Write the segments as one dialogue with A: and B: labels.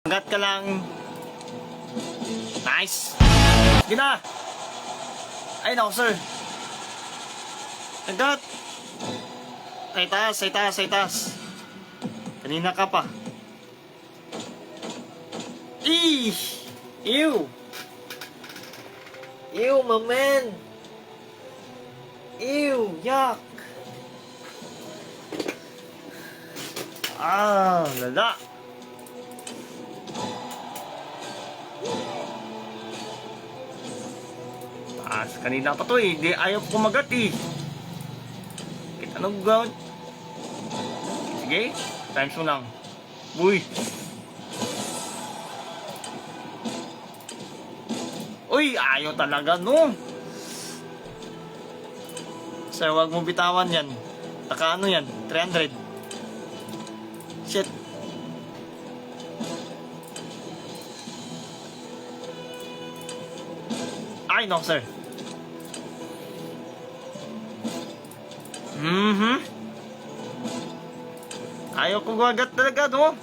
A: Hanggat ka lang. Nice. Gina. Ay nako sir. Hanggat. Ay taas, ay taas, ay taas. Kanina ka pa. Eee! Ew! Ew, my man! Ew! Yuck! Ah, lala! Taas, kanina pa to eh. Di ayaw kumagat eh. Kahit anong gawin. Sige, times mo lang. Uy! Uy, ayaw talaga, no? Sir, wag mo bitawan yan. Taka ano yan? 300. Shit. Ay, no, sir. Ayaw ko gagat talaga, no?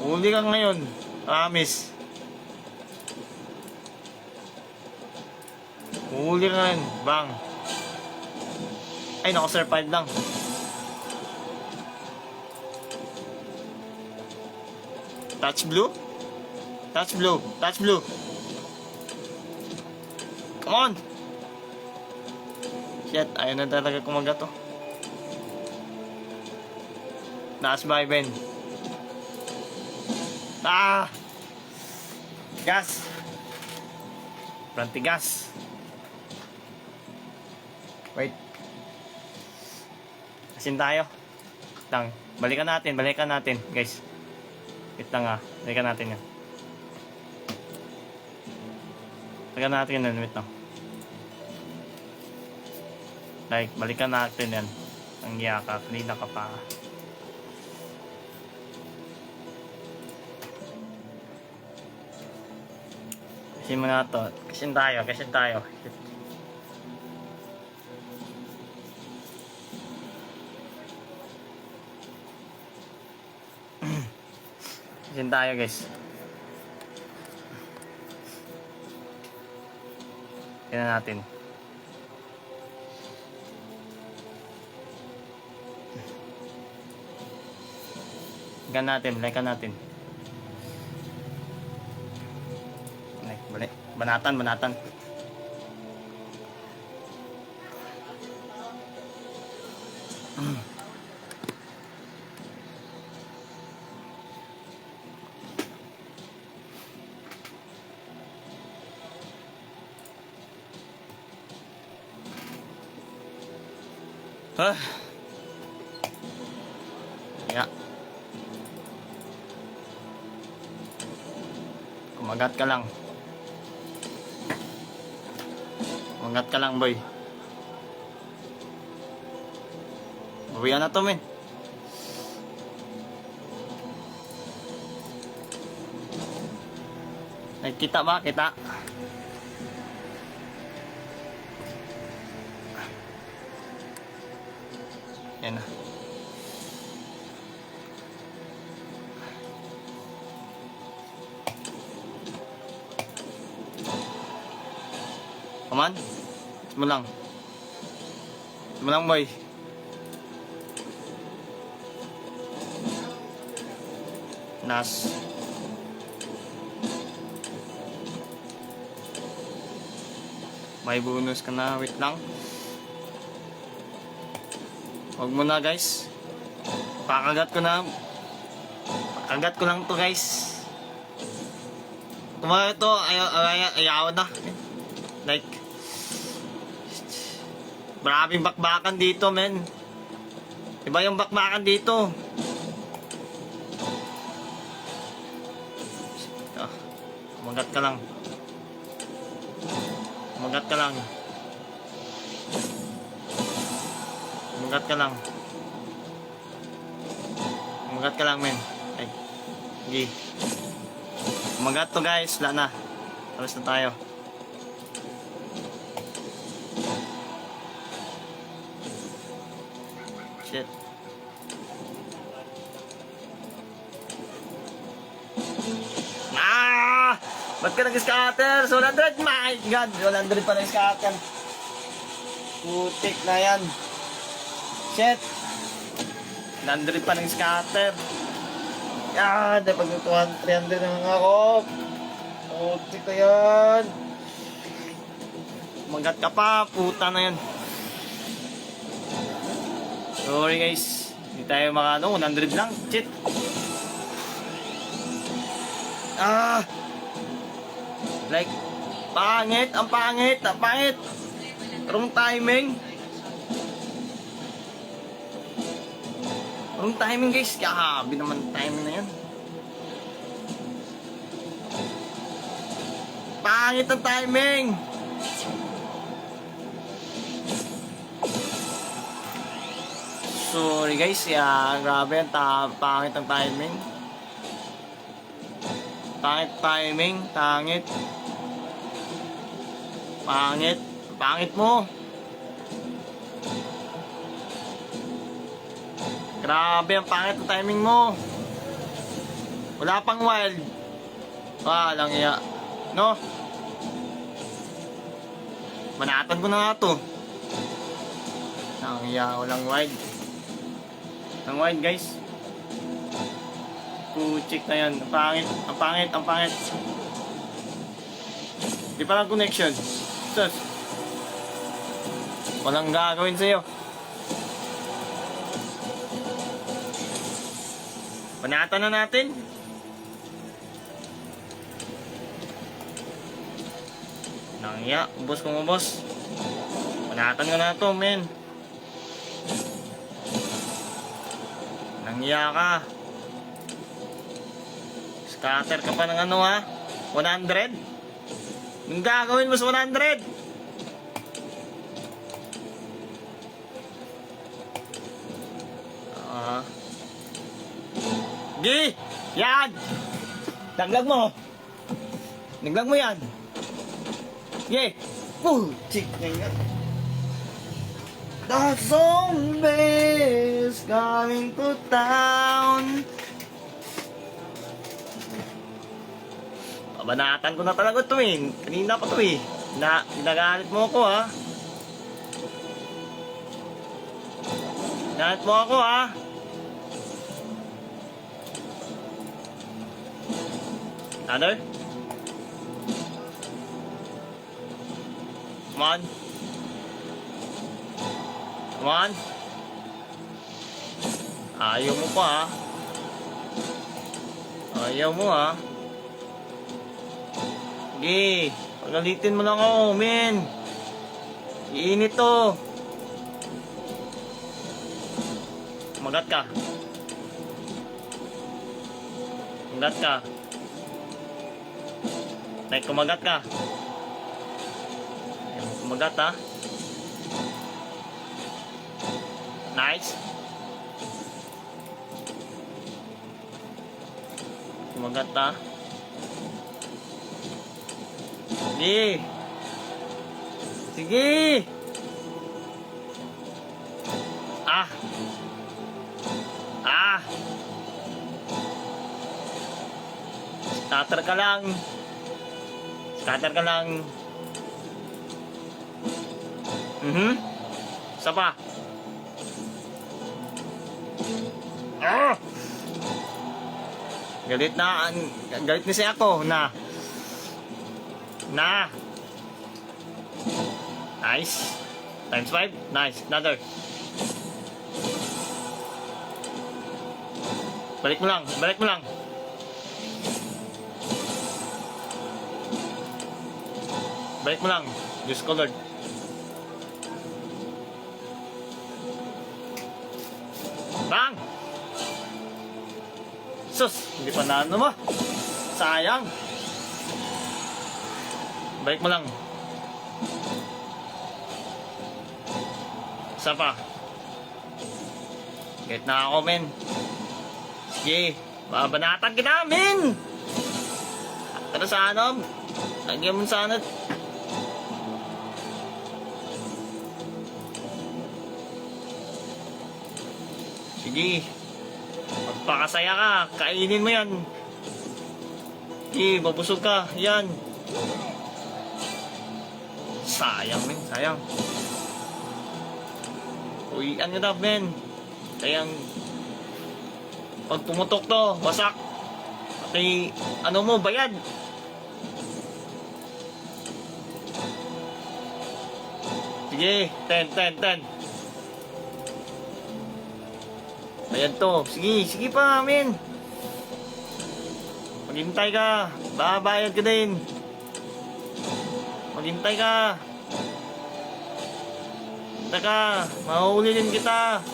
A: Huli ka ngayon. Promise. Huli ka ngayon. Bang. Ay, nako sir, 5 lang. Touch blue? Touch blue. Touch blue. Come on. Shit, ayaw na talaga kumagat to. Taas ba, Ben? Ah! Gas! Pranti gas. Wait. Asin tayo. Lang. Balikan natin, guys. Wait lang ah. Balikan natin yan. Balikan natin yan. Wait lang. Like, balikan natin yan. Ang yaka. Kanina ka pa. Kasi mga to. Kasin tayo. Kasin tayo, guys. Tignan natin. Balikan natin. Balik. Banatan. Yeah. Kumagat ka lang. Kumagat ka lang, boy. Bawian na to, men. Ay, kita ba? Kita. Yan na. Come on. Simulang, boy. Nas. May bonus ka na. Wait lang. Huwag mo na, guys. Pakagat ko lang to, guys. Tumayo to. Ayaw na. Like, maraming bakbakan dito, men. Iba yung bakbakan dito. Kumagat ka lang. Kumagat ka lang, men. Ay, sige. Kumagat to, guys. Wala na. Tapos na tayo. Shit. Ba't ka nag-scatter? 100, my God! 100 pa nag-scatter. Putik na yan. Shit! 100 pa nag-scatter. Yan! Dapat yung 300 na nga ako. Putik na yan. Magat ka pa. Puta na yan. Sorry guys. Hindi tayo makano. 100 lang. Shit! Like, pangit, ang pangit, ang pangit. Wrong timing. Wrong timing guys, kahabi naman timing na yan. Pangit ang timing. Sorry guys, grabe ang pangit ang timing. Pangit timing, pangit. Pangit, pangit mo. Grabe ang pangit ang timing mo. Wala pang wild. Walang iya. No? Manatan ko na nga to. Ang iya, walang wild. Walang wild guys. Puchik na yan. Ang pangit, ang pangit, ang pangit. Di pa lang connection. Sus. Walang gagawin sa'yo. Panatan na natin. Nangya, ubos kong ubos. Panatan ka na to, men. Nangya ka. Scatter ka pa ng ano ha? 100? Ang gagawin mo sa 100? Gi! Yan! Naglag mo! Naglag mo yan! Gi! Chik na yan! The zombies coming to town. Pabanatan ko na talaga ito eh. Kanina pa ito eh. Ginagalit mo ako ha. Ginagalit mo ako ha. Another? Come on. Come on. Ayaw mo pa ha. Ayaw mo ha. Sige, pagalitin mo lang ako, men. Iinit to. Kumagat ka. Kumagat ka. Like, kumagat ka. Kumagat ha. Nice. Kumagat ha. Sige. Sige. Ah. Scatter ka lang. Scatter ka lang. Isa pa. Galit na. Galit na siya ako na. Nice. Times 5. Nice. Another. Balik mo lang. Balik mo lang. Balik mo lang. Discolored. Bang! Sus! Hindi pa na ano mo. Sayang. Balik mo lang. Isa pa. Get na ako, men. Sige. Babanatan kita, men! Tara sa ano? Lagyan mo sana. Sige. Magpakasaya ka. Kainin mo yan. Sige, babusog ka. Yan. Sayang, men. Sayang. Uy, ano na, men. Sayang. Pag pumutok to, wasak. Pati, ano mo, bayad. Sige, 10. Bayad to. Sige pa, men. Maghintay ka. Babayad ka din. Maghintay ka. Hintay ka. Mahuli din kita.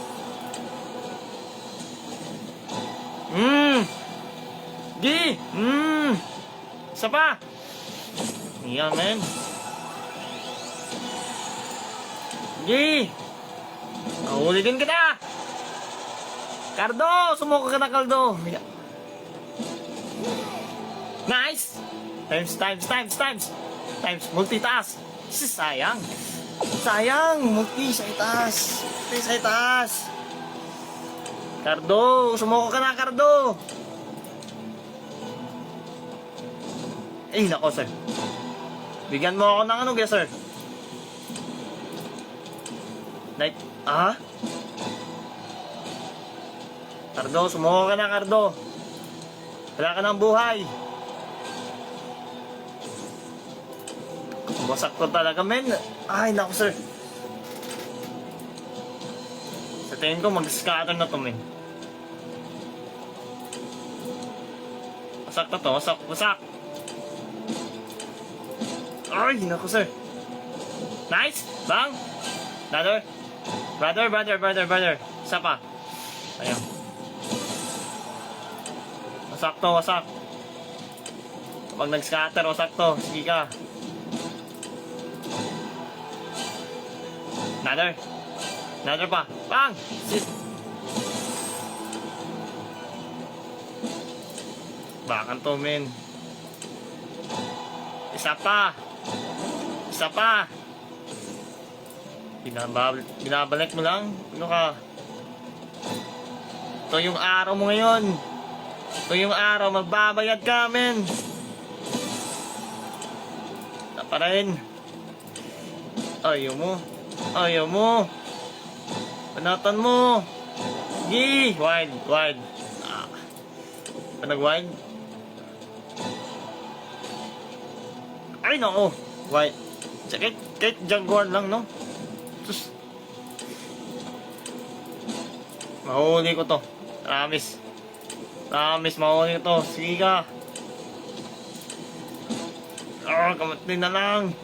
A: Di. Isa pa. Yan, men. Di. Mahuli din kita. Cardo, sumuko ka na, Cardo. Nice! Times. Multitask. Sayang. Multi sa itaas. Cardo, sumuko ka na, Cardo. Nako, sir. Bigyan mo ako ng ano, sir? Cardo, sumuko ka na, Cardo. Wala ka ng buhay. Wasak ko talaga, men. Nako, sir. Sa tingin ko, mag-scatter na to, men. Wasak na to, wasak. Nako, sir. Nice! Bang! Brother. Isa pa. Ayan. Wasak. Kapag nag-scatter, wasak to. Sige ka. Another pa. Bang! Sit. Bakan to, men. Isa pa. Binabalik mo lang. Ano ka? Ito yung araw mo ngayon. Magbabayad ka, men. Ito pa rin. Ayaw mo. Panatan mo. Sige. Wide. Nag-wide. Ay, nako. Wide. Kahit Jaguar lang, no? Sus. Mahuli ko to. Promise, mahuli ko to. Sige ka. Kamunti na lang.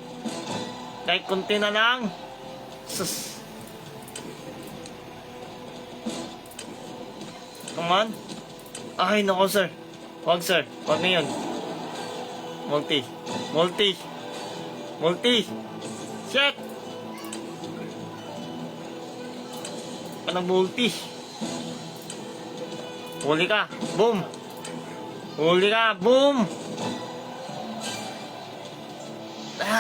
A: Kahit kunti na lang. Sus. Come on. Ay, nako, sir. Wag, sir. Wag na yun. Multi. Shit. Anong multi? Huli ka. Boom.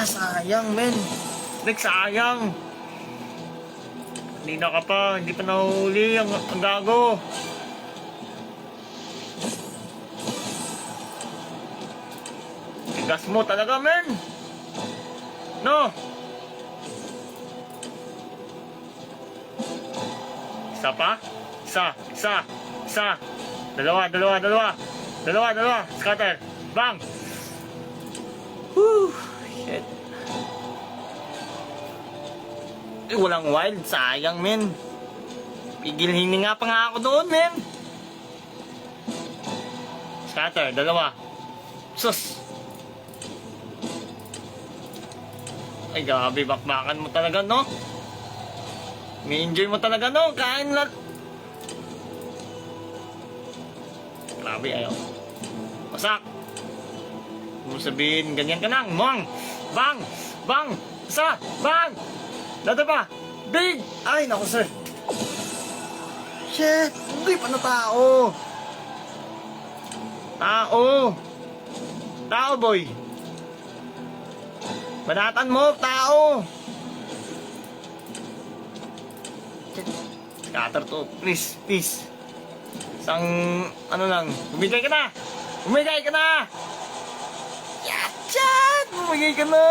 A: Sayang, men. Sayang. Hindi pa nahuli ang gago. Tigas mo talaga, men. No. Isa pa. Dalawa. Scatter. Bang. Shit. Walang wild. Sayang, men. Pigil hininga pa nga ako doon, men. Scatter. Dalawa. Sus. Ay, grabe. Bakbakan mo talaga, no? May-enjoy mo talaga, no? Kain lang. Grabe, ayaw. Wasak. Kung sabihin, ganyan ka nang. Bang! Isa! Bang! Dito pa! Big! Ay, naku, sir. Shit! Hindi pa na tao. Tao, boy. Banatan mo, tao. Scatter to. Please. Isang, ano lang. Bumigay ka na. Yachat! Bumigay ka na!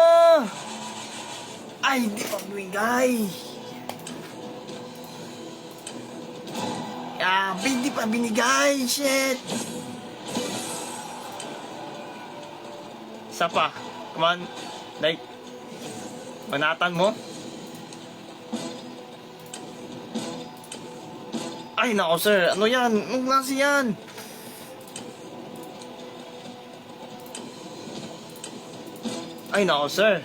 A: Ay, hindi pa bumigay. Hindi pa binigay. Shit! Isa pa. Come on. Like, banatan mo. Ay, nako sir. Ano yan? Anong klase yan? Ay, nako sir.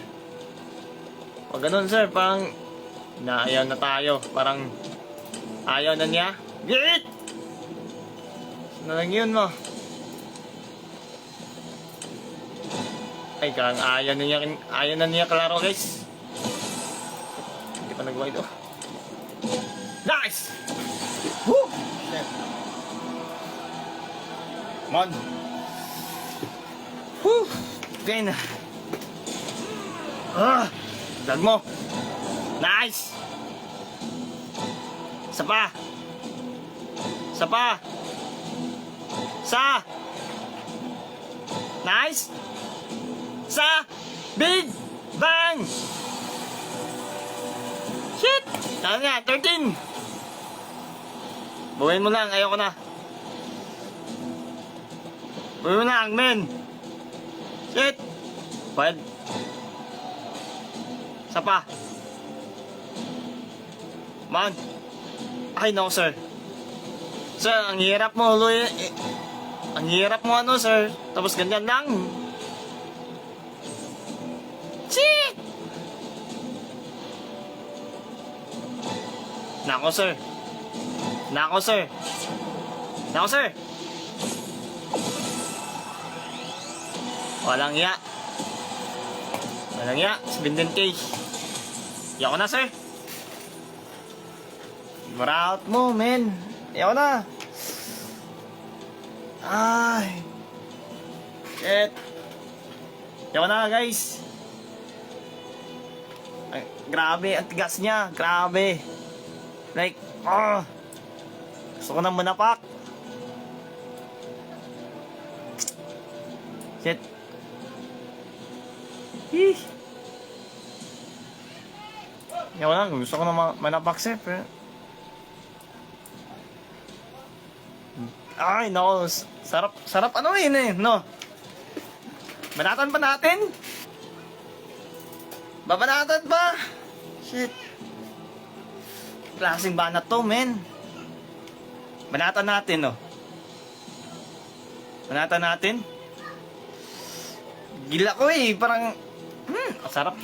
A: Pag ganun sir, parang naayaw na tayo. Parang ayaw na niya. Git! Ano lang yun mo? Ay, karang ayaw na niya kalaro guys. Hindi pa nag-wide oh. Nice! Woo! Shit. Come on. Woo! Okay na. Dag mo. Nice! Isa pa. Isa pa. Isa. Nice! Sa Big Bang! Shit! Saan nga? 13! Buuin mo lang, ayoko na. Buuin mo lang, men. Shit! Pwede. Isa pa. Man. Ay, no, sir. Sir, ang hirap mo, Luy. Ang hirap mo, ano, sir. Tapos ganyan lang. Shit! Nako, sir. Nako, sir. Nako, sir. Walang iya. Walang iya. 17K. Yako na, sir. Marout mo, men. Yako na. Ay. Shit. Yako na, guys. Ay, grabe, ang tigas niya. Grabe. Like, gusto ko na manapak. Shit. Hih. Yaw lang, gusto ko na manapak, sir. Ay, no. Sarap ano yun eh, no? Banatan pa natin? Babanatan pa? Shit. Klaseng banat to, men. Banatan natin, no? Banatan natin. Gila ko eh, parang sarap.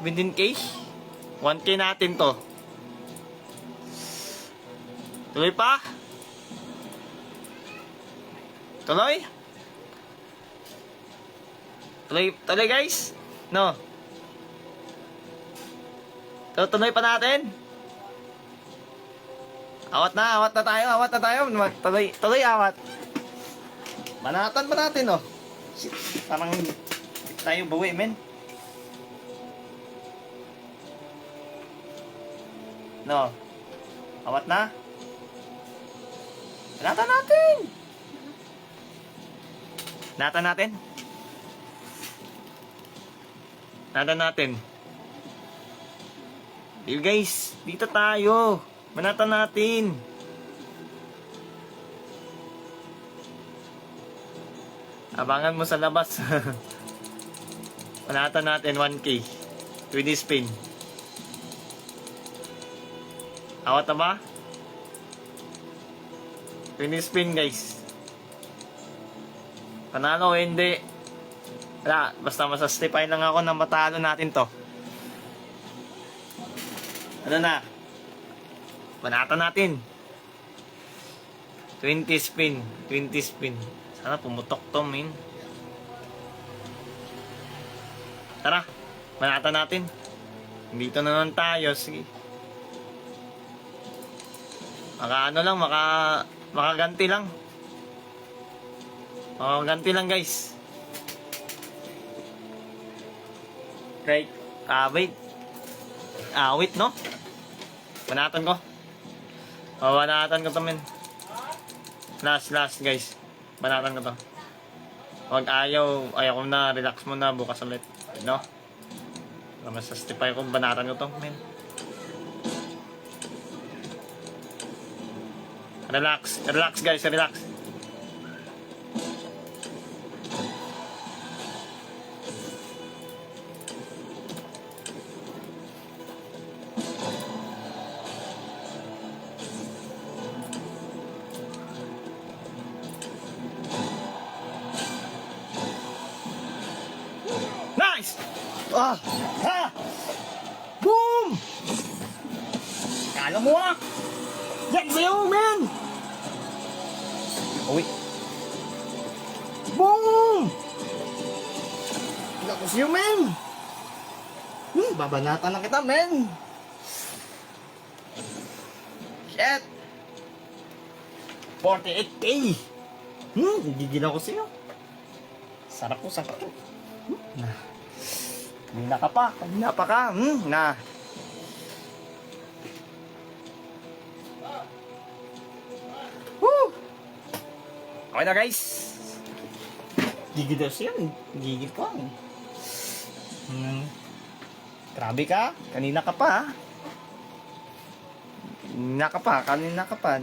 A: 17K? 1K natin to. Tuloy pa? Tuloy? Tuloy guys? No? Tuloy pa natin? Awat na tayo. Tuloy awat. Banatan pa natin, no? Parang tayo bawi, men. No? Awat na? Banatan natin! Banatan natin? Banatan natin. Hey guys, dito tayo. Banatan natin. Abangan mo sa labas. Banatan natin 1K. 20 spin. Awat na ba? 20 spin guys. Panalo o hindi. Wala, basta masastipay lang ako na matalo natin to. Ano na? Banatan natin. 20 spin. Sana pumutok to, min. Tara, banatan natin. Dito na naman tayo. Sige. Makaganti lang. Makaganti lang, guys. Right. Wait. Wait, no? Banatan ko. Banatan ko to, men. Last, guys. Banatan ko to. Wag ayaw ko na, relax mo na, bukas ulit. No? Masastify kung banatan ko to, men. Relax guys, relax. Nice! Ah! Ha! Boom! Kala mo Yan sa'yo, man! Uy! Boom! Kala ko sa'yo, man! Babanatan na kita, man! Shit! 48K! Gigil ako sa'yo. Sarap ko. Kanina pa ka. Woo! Okay na guys. Gigil daw siya. Gigil ko. Grabe ka. Kanina ka pa. Kanina ka pa.